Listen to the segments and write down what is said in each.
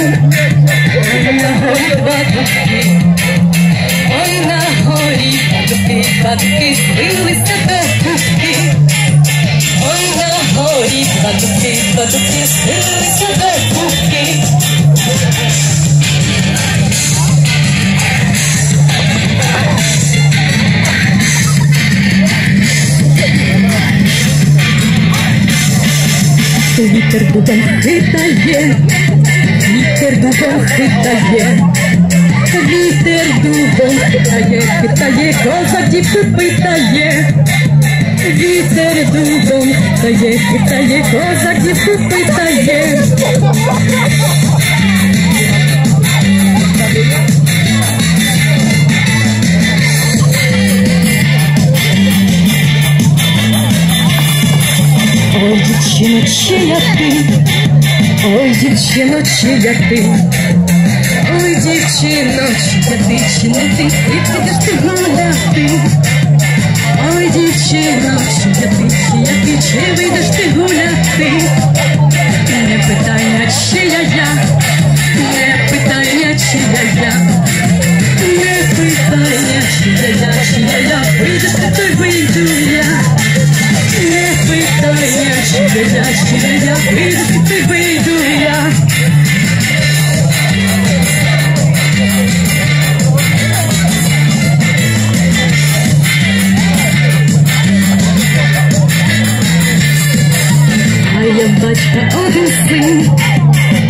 ой на горі два дубки, ой на горі два дубки, збилися до кубки. Ой на горі два дубки, збилися до кубки. Вітер дубом хитає, вітер дубом хитає, вітер дубом хитає, хитає, козак дівку питає. Вітер дубом хитає, хитає, козак дівку питає. Ой, дівчино, чия ти, ой, дівчино, чия ти, ой, дівчино, чия ти, чи не ти, ти підеш ти гуляти. Ой, дівчино, чия ти, чи вийдеш ти гуляти. Не питання, чия я, не питання, чия я, не питання, чия я, вийдеш ти, то й вийду я. Не питання, чия я, вийду ти, вийду я. А я батька один син,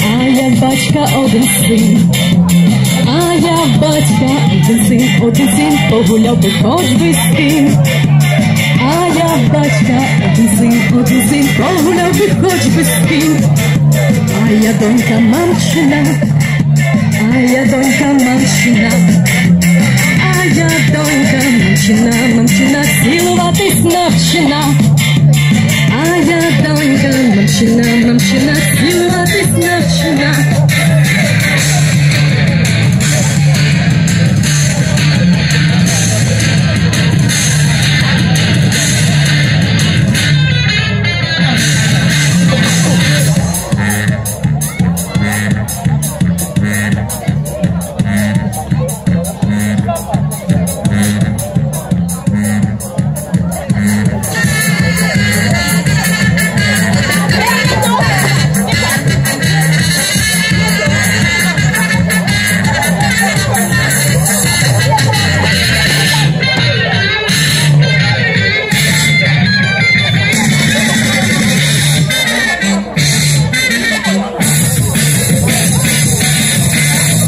а я батька один син, а я батька один син, погуляв би хоч би з ким. А я батька один син, погуляв би хоч би з ким. А я донька мамчина, а я донька мамчина, а я донька мамчина, мамчина, цілуватись навчена. А я донька мамчина, мамчина, цілуватись навчена.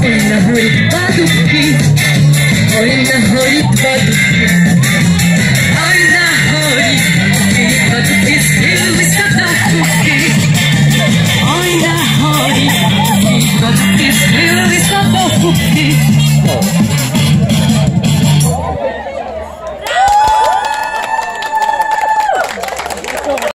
Ой на горі два дубки, ой на горі два дубки.